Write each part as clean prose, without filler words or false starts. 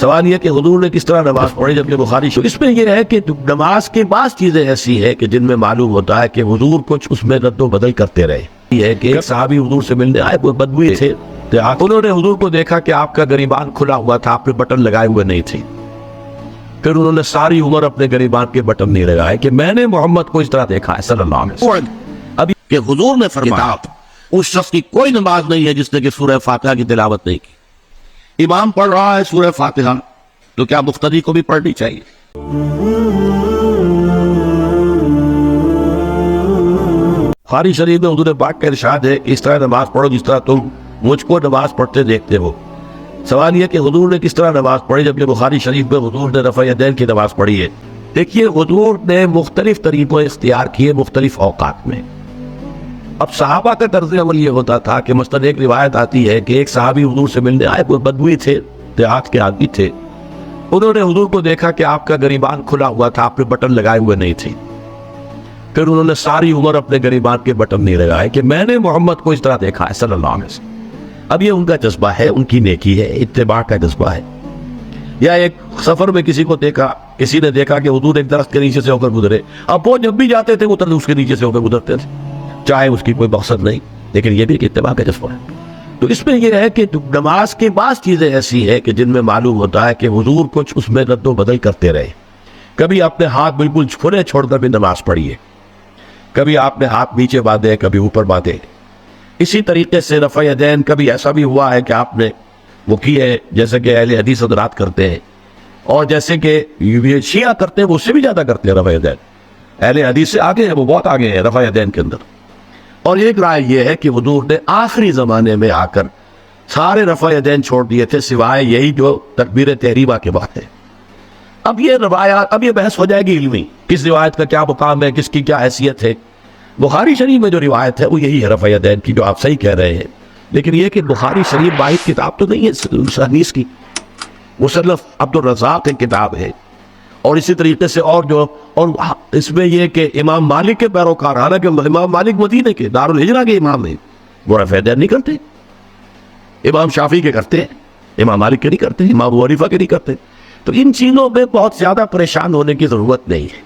سوال یہ کہ حضور نے کس طرح نماز پڑھی جبکہ بخاری شریف اس میں یہ ہے کہ نماز کے بعض چیزیں ایسی ہیں کہ جن میں معلوم ہوتا ہے کہ حضور کچھ اس میں رد و بدل کرتے رہے. یہ ہے کہ ایک صحابی حضور سے ملنے آئے، وہ بدوی تھے، انہوں نے حضور کو دیکھا کہ آپ کا گریبان کھلا ہوا تھا، آپ نے بٹن لگائے ہوئے نہیں تھے. پھر انہوں نے ساری عمر اپنے گریبان کے بٹن نہیں لگائے کہ میں نے محمد کو اس طرح دیکھا ہے صلی اللہ علیہ وسلم. اب کہ حضور نے فرمایا اس شخص کی کوئی نماز نہیں ہے جس نے کہ سورہ فاتحہ کی تلاوت نہیں کی. امام پڑھ رہا ہے سورہ فاتحہ تو کیا مقتدی کو بھی پڑھنی چاہیے؟ بخاری شریف میں حضور پاک کا ارشاد ہے کہ اس طرح نماز پڑھو جس طرح تم مجھ کو نماز پڑھتے دیکھتے ہو. سوال یہ کہ حضور نے کس طرح نماز پڑھی جبکہ بخاری شریف میں حضور نے رفع یدین کی نماز پڑھی ہے. دیکھیے حضور نے مختلف طریقوں اختیار کیے مختلف اوقات میں. اب صحابہ کا طرز عمل یہ ہوتا تھا کہ مثلاً ایک روایت آتی ہے کہ ایک صحابی حضور سے ملنے آئے، وہ بدوی تھے، دیہات کے آدمی تھے. انہوں نے حضور کو دیکھا کہ آپ کا گریبان کھلا ہوا تھا، آپ نے بٹن لگائے ہوئے نہیں تھے. پھر انہوں نے ساری عمر اپنے گریبان کے بٹن نہیں لگائے کہ میں نے محمد کو اس طرح دیکھا ہے صلی اللہ علیہ وسلم. اب یہ ان کا جذبہ ہے، ان کی نیکی ہے، اتباع کا جذبہ ہے. یا ایک سفر میں کسی کو دیکھا، کسی نے دیکھا کہ حضور ایک درخت کے نیچے سے ہو کر گزرے، اب وہ جب بھی جاتے تھے وہ اس کے نیچے سے ہو کر گزرتے تھے، چاہے اس کی کوئی مقصد نہیں، لیکن یہ بھی ایک اتباع کا جذبہ ہے. تو اس میں یہ ہے کہ نماز کے بعض چیزیں ایسی ہیں کہ جن میں معلوم ہوتا ہے کہ حضور کچھ اس میں رد و بدل کرتے رہے. کبھی اپنے ہاتھ بالکل کھلے چھوڑ کر بھی نماز پڑھی ہے، کبھی آپ نے ہاتھ نیچے باندھے، کبھی اوپر باندھے. اسی طریقے سے رفع یدین کبھی ایسا بھی ہوا ہے کہ آپ نے وہ کی ہے جیسے کہ اہل حدیث حضرات کرتے ہیں، اور جیسے کہ یہ شیعہ کرتے ہیں وہ اس سے بھی زیادہ کرتے ہیں. رفع یدین اہل حدیث سے آگے ہیں، وہ بہت آگے ہیں رفع یدین کے اندر. اور ایک رائے یہ ہے کہ حضور نے آخری زمانے میں آ کر سارے رفع یدین چھوڑ دیے تھے سوائے یہی جو تکبیر تحریمہ کے بعد ہے. اب یہ روایات، اب یہ بحث ہو جائے گی علمی، کس روایت کا کیا مقام ہے، کس کی کیا حیثیت ہے. بخاری شریف میں جو روایت ہے وہ یہی ہے رفع یدین کی، جو آپ صحیح کہہ رہے ہیں. لیکن یہ کہ بخاری شریف واحد کتاب تو نہیں ہے حدیث کی، مصنف عبد الرزاق کی کتاب ہے. اور اسی طریقے سے اور اس میں یہ کہ امام مالک کے پیروکار، حالانکہ امام مالک مدینے کے دارالہجرہ کے امام ہیں، وہ رفع یدین نہیں کرتے. امام شافعی کے کرتے ہیں، امام مالک کے نہیں کرتے، امام ابو حنیفہ کے نہیں کرتے. تو ان چیزوں میں بہت زیادہ پریشان ہونے کی ضرورت نہیں ہے.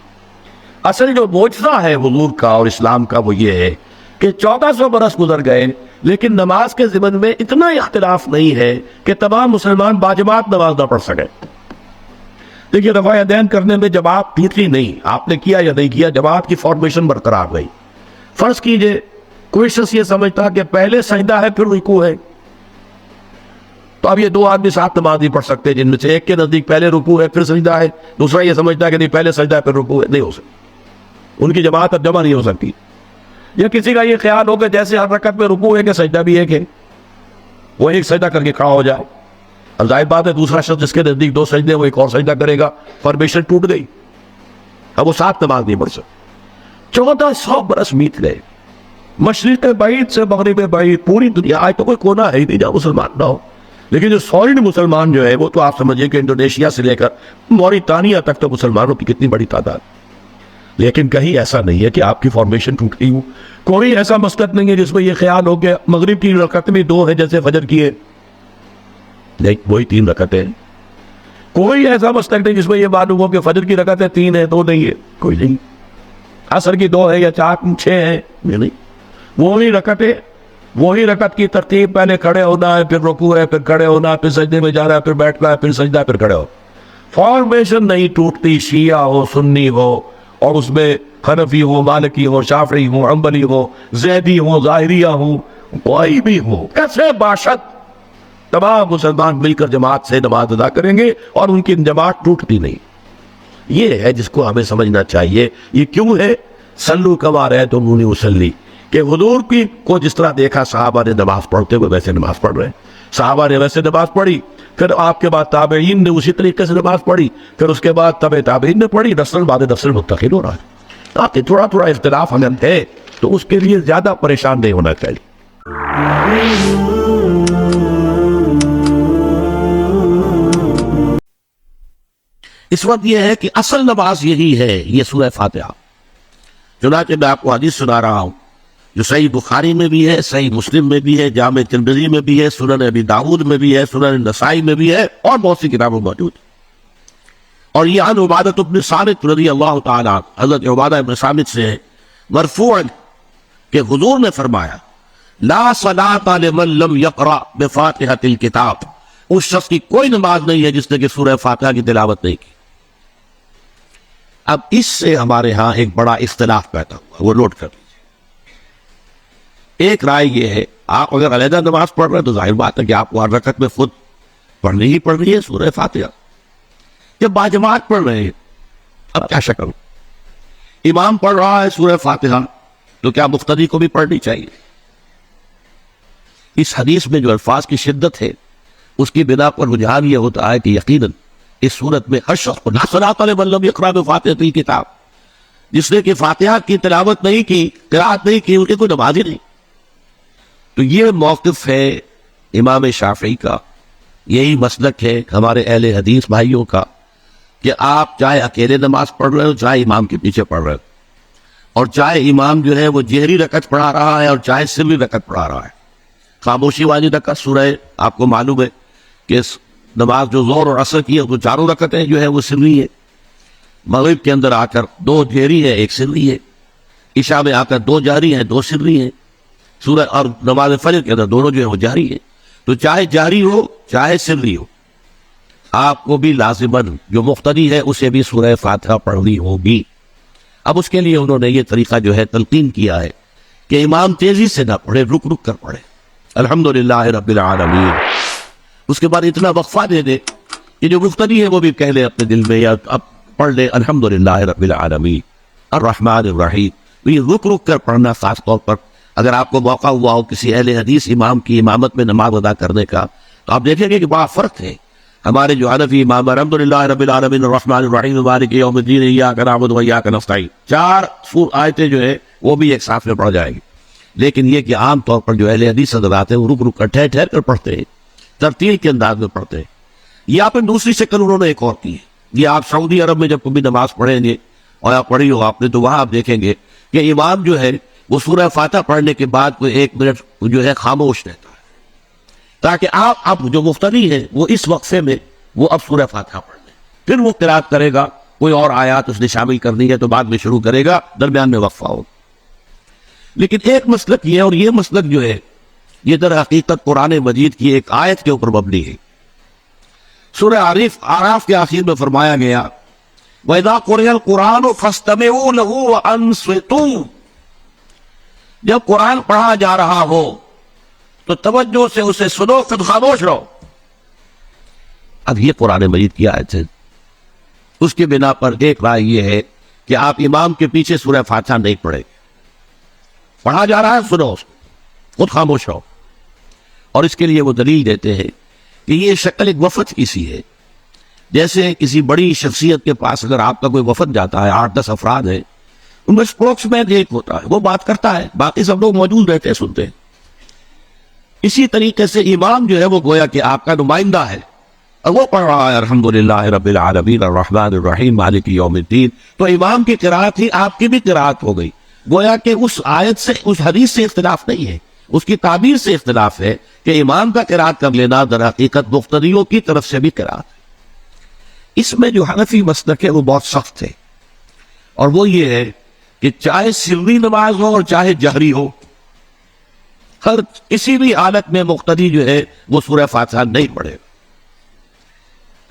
اصل جو معجزہ ہے حضور کا اور اسلام کا وہ یہ ہے کہ 1400 برس گزر گئے لیکن نماز کے ضمن میں اتنا اختلاف نہیں ہے کہ تمام مسلمان باجماعت نماز نہ پڑھ سکے. دیکھیے رفع یدین کرنے میں جماعت ٹوٹی نہیں، آپ نے کیا یا نہیں کیا، جماعت کی فارمیشن برقرار رہی. فرض کیجئے کوئی شخص یہ سمجھتا کہ پہلے سجدہ ہے پھر رکوع ہے، تو اب یہ دو آدمی ساتھ نماز نہیں پڑھ سکتے، جن میں سے ایک کے نزدیک پہلے رکوع ہے پھر سجدہ ہے، دوسرا یہ سمجھتا ہے کہ نہیں پہلے سجدہ ہے پھر رکوع ہے. نہیں ہو سکتا، ان کی جماعت اب جمع نہیں ہو سکتی. یا کسی کا یہ خیال ہو کہ جیسے ہر رکعت میں رکوع ہے کہ سجدہ بھی ایک ہے، وہ ایک سجدہ کر کے کھڑا ہو جائے. اب ظاہر بات ہے دوسرا شخص جس کے نزدیک دو سجدے وہ ایک اور سجدہ کرے گا، فارمیشن ٹوٹ گئی، اب وہ ساتھ نماز نہیں پڑھ سکتے. 1400 برس بیت گئے، مشرق بعید سے مغرب بعید، پوری دنیا آج تو کوئی کونا ہے ہی نہیں جہاں مسلمان نہ ہو. لیکن جو سالڈ مسلمان جو ہے وہ تو آپ سمجھیں کہ انڈونیشیا سے لے کر موریتانیہ تک تو مسلمانوں کی کتنی بڑی تعداد. لیکن کہیں ایسا نہیں ہے کہ آپ کی فارمیشن ٹوٹ گئی ہو. کوئی ایسا مسلک نہیں ہے جس میں یہ خیال ہو کہ مغرب کی رکعت میں 2 ہے جیسے فجر کی ہے، نہیں وہی 3 رکعتیں. کوئی ایسا مسلک نہیں جس میں یہ معلوم ہو کہ فجر کی رکعتیں 3 ہیں 2 نہیں ہے، کوئی نہیں. عصر کی 2 ہے یا 4 6 ہیں، نہیں. وہی رکعتیں، وہی رکعت کی ترتیب، پہلے کھڑے ہونا ہے پھر رکوع ہے پھر کھڑے ہونا ہے پھر سجدے میں جانا ہے پھر بیٹھنا ہے پھر سجدہ پھر کھڑے ہو. فارمیشن نہیں ٹوٹتی، شیعہ ہو سنی ہو، اور اس میں حنفی ہو مالکی ہو شافعی ہو حنبلی ہو زیدی ہو ظاہریہ ہو کوئی بھی ہو، کیسے باشد تمام مسلمان مل کر جماعت سے نماز ادا کریں گے اور ان کی جماعت ٹوٹتی نہیں. یہ ہے جس کو ہمیں سمجھنا چاہیے. یہ کیوں ہے؟ صلو کما رأیتمونی اصلی، کہ حضور کی کو جس طرح دیکھا صحابہ نے نماز پڑھتے ہوئے ویسے نماز پڑھ رہے ہیں. صحابہ نے ویسے نماز پڑھی، پھر آپ کے بعد تابعین نے اسی طریقے سے نماز پڑھی، پھر اس کے بعد تبع تابعین نے پڑھی، نسل بعد نسل منتقل ہو رہا ہے. تاکہ تھوڑا تھوڑا اختلاف ہمیں ہے تو اس کے لیے زیادہ پریشان نہیں ہونا چاہیے. اس وقت یہ ہے کہ اصل نماز یہی ہے، یہ سورہ فاتحہ. چنانچہ میں آپ کو حدیث سنا رہا ہوں جو صحیح بخاری میں بھی ہے، صحیح مسلم میں بھی ہے، جامع ترمذی میں بھی ہے، سنن ابی داؤد میں بھی ہے، سنن نسائی میں بھی ہے، اور بہت سی کتابوں موجود ہیں۔ اور یہ عن عبادہ بن صامت رضی اللہ تعالیٰ عنہ، حضرت عبادہ بن صامت سے مرفوعاً کہ حضور نے فرمایا لا صلاۃ لمن لم یقرأ بفاتحۃ الکتاب، اس شخص کی کوئی نماز نہیں ہے جس نے کہ سورہ فاتحہ کی تلاوت نہیں کی۔ اب اس سے ہمارے ہاں ایک بڑا اختلاف پیدا ہوا، وہ نوٹ کر لیجیے۔ ایک رائے یہ ہے، آپ اگر علیحدہ نماز پڑھ رہے ہیں تو ظاہر بات ہے کہ آپ کو ہر رکعت میں خود پڑھنی ہی پڑھنی ہے سورہ فاتحہ۔ جب باجماعت پڑھ رہے ہیں اب کیا شکل، امام پڑھ رہا ہے سورہ فاتحہ تو کیا مقتدی کو بھی پڑھنی چاہیے؟ اس حدیث میں جو الفاظ کی شدت ہے اس کی بنا پر رجحان یہ ہوتا ہے کہ یقیناً اس صورت میں ہر شخص کو لا صلاۃ لمن لم یقرأ بفاتحۃ الکتاب، جس نے کہ فاتحہ کی تلاوت نہیں کی، قرأت نہیں کی، ان کی کوئی نماز ہی نہیں۔ تو یہ موقف ہے امام شافعی کا، یہی مسلک ہے ہمارے اہل حدیث بھائیوں کا کہ آپ چاہے اکیلے نماز پڑھ رہے ہو، چاہے امام کے پیچھے پڑھ رہے ہو، اور چاہے امام جو ہے وہ جہری رکعت پڑھا رہا ہے اور چاہے سری رکعت پڑھا رہا ہے۔ خاموشی والی رکعت سورہ، آپ کو معلوم ہے کہ نماز جو ظہر اور عصر کی ہے وہ چاروں رکعتیں جو ہے وہ سری ہے، مغرب کے اندر آ کر دو جہری ہے ایک سری ہے، عشاء میں آ کر دو جہری ہیں دو سری ہیں، سورہ اور نماز فجر کے اندر دونوں جو ہے وہ جہری ہے۔ تو چاہے جہری ہو چاہے سری ہو، آپ کو بھی لازماً جو مقتدی ہے اسے بھی سورہ فاتحہ پڑھنی ہوگی۔ اب اس کے لیے انہوں نے یہ طریقہ جو ہے تلقین کیا ہے کہ امام تیزی سے نہ پڑھے، رک رک کر پڑھے الحمدللہ رب العالمین، اس کے بعد اتنا وقفہ دے دے کہ جو مقتدی ہے وہ بھی کہہ لے اپنے دل میں یا اب پڑھ لے الحمدللہ رب العالمین الرحمن الرحیم۔ یہ رک رک کر پڑھنا، خاص طور پر اگر آپ کو موقع ہوا ہو کسی اہل حدیث امام کی امامت میں نماز ادا کرنے کا، تو آپ دیکھیں گے کہ بڑا فرق ہے۔ ہمارے جو حنفی امام الحمدللہ رب العالمین الرحمن الرحیم مالک یوم الدین ایاک نعبد و ایاک نستعین، 4 آیتیں جو ہے وہ بھی ایک ساتھ میں پڑھ جائیں گی۔ لیکن یہ کہ عام طور پر جو اہل حدیث حضرات ہیں وہ رک رک کر ٹھہر ٹھہر کر پڑھتے ہیں، ترتیل کے انداز میں پڑھتے ہیں۔ یہ آپ نے دوسری شکل انہوں نے ایک اور کی ہے، یہ آپ سعودی عرب میں جب کبھی نماز پڑھیں گے اور آپ پڑھی ہو آپ نے تو وہاں آپ دیکھیں گے کہ امام جو ہے وہ سورہ فاتحہ پڑھنے کے بعد کوئی 1 منٹ جو ہے خاموش رہتا ہے، تاکہ آپ جو مقتدی ہے وہ اس وقفے میں وہ اب سورہ فاتحہ پڑھ لیں، پھر وہ قرات کرے گا، کوئی اور آیات اس نے شامل کرنی ہے تو بعد میں شروع کرے گا، درمیان میں وقفہ ہوگا۔ لیکن ایک مسلک یہ، اور یہ مسلک جو ہے یہ در حقیقت قرآن مجید کی ایک آیت کے اوپر مبنی ہے۔ سورہ اعراف کے آخر میں فرمایا گیا وَإِذَا قُرِئَ الْقُرْآنُ فَاسْتَمِعُوا لَهُ وَأَنصِتُوا، جب قرآن پڑھا جا رہا ہو تو توجہ سے اسے سنو، پھر خاموش رہو۔ اب یہ قرآن مجید کی آیت ہے، اس کے بنا پر ایک رائے یہ ہے کہ آپ امام کے پیچھے سورہ فاتحہ نہیں پڑھیں گے، پڑھا جا رہا ہے سنو، خود خاموش رہو۔ اور اس کے لیے وہ دلیل دیتے ہیں کہ یہ شکل ایک وفد کی سی ہے، جیسے کسی بڑی شخصیت کے پاس اگر آپ کا کوئی وفد جاتا ہے، 8-10 افراد ہیں، ان میں اسپوکس مین ایک ہوتا ہے، وہ بات کرتا ہے، باقی سب لوگ موجود رہتے ہیں، سنتے ہیں۔ اسی طریقے سے امام جو ہے وہ گویا کہ آپ کا نمائندہ ہے، اور وہ پڑھ رہا ہے الحمدللہ رب العالمین الرحمن الرحیم مالک یوم الدین، تو امام کی قرات ہی آپ کی بھی قرات ہو گئی۔ گویا کہ اس آیت سے، اس حدیث سے اختلاف نہیں ہے، اس کی تعبیر سے اختلاف ہے کہ امام کا قرات کر لینا در حقیقت مقتدیوں کی طرف سے بھی قرات ہے۔ اس میں جو حنفی مسلک ہے وہ بہت سخت ہے، اور وہ یہ ہے کہ چاہے سری نماز ہو اور چاہے جہری ہو، ہر کسی بھی حالت میں مقتدی جو ہے وہ سورہ فاتحہ نہیں پڑھے گا۔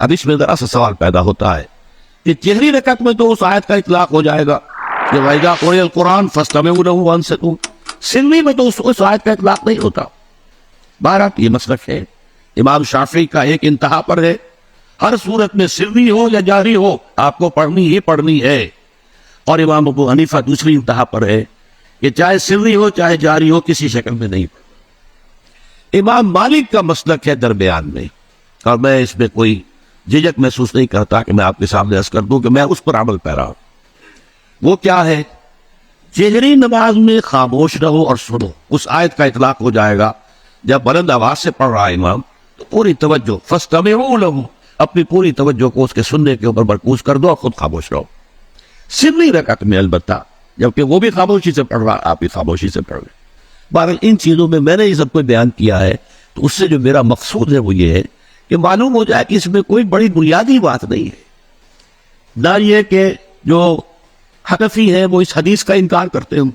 اب اس میں ذرا سا سوال پیدا ہوتا ہے کہ جہری رکعت میں تو اس آیت کا اطلاق ہو جائے گا کہ وَإِذَا قُرِئَ الْقُرْآنُ فَاسْتَمِعُوا لَهُ وَأَنصِتُوا، سری میں تو اس آیت کا اطلاق نہیں ہوتا۔ بہرحال یہ مسلک ہے، امام شافعی کا ایک انتہا پر ہے، ہر صورت میں سری ہو یا جاری ہو آپ کو پڑھنی ہی پڑھنی ہے، اور امام ابو حنیفہ دوسری انتہا پر ہے کہ چاہے سری ہو چاہے جاری ہو کسی شکل میں نہیں پڑھنا۔ امام مالک کا مسلک ہے درمیان میں، اور میں اس میں کوئی جھجک محسوس نہیں کرتا کہ میں آپ کے سامنے عرض کر دوں کہ میں اس پر عمل پیرا ہوں۔ وہ کیا ہے؟ جہری نماز میں خاموش رہو اور سنو، اس آیت کا اطلاق ہو جائے گا جب بلند آواز سے پڑھ رہا ہے امام تو پوری توجہ، فَاسْتَمِعُوا لَهُ، اپنی پوری توجہ کو اس کے سننے کے اوپر مرکوز کر دو اور خود خاموش رہو۔ سری رکعت میں البتہ جبکہ وہ بھی خاموشی سے پڑھ رہا، آپ بھی خاموشی سے پڑھ رہے۔ بہرحال ان چیزوں میں نے یہ سب کو بیان کیا ہے، تو اس سے جو میرا مقصود ہے وہ یہ ہے کہ معلوم ہو جائے کہ اس میں کوئی بڑی بنیادی بات نہیں ہے. نہ یہ کہ جو حنفی ہیں وہ اس حدیث کا انکار کرتے ہوں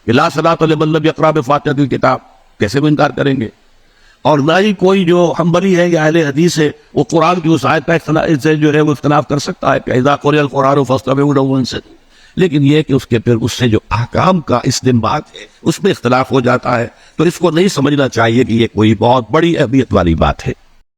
کہ لا صلاۃ لمن لم یقرأ بفاتحۃ الکتاب، کیسے وہ انکار کریں گے؟ اور نہ ہی کوئی جو حنبلی ہے یا اہل حدیث ہے وہ قرآن کی اس آیت کا سے جو ہے وہ اختلاف کر سکتا ہے کہ اذا قرئ القرآن فاستمعوا له وانصتوا. لیکن یہ کہ اس کے پھر اس سے جو احکام کا استنباط ہے اس میں اختلاف ہو جاتا ہے، تو اس کو نہیں سمجھنا چاہیے کہ یہ کوئی بہت بڑی اہمیت والی بات ہے.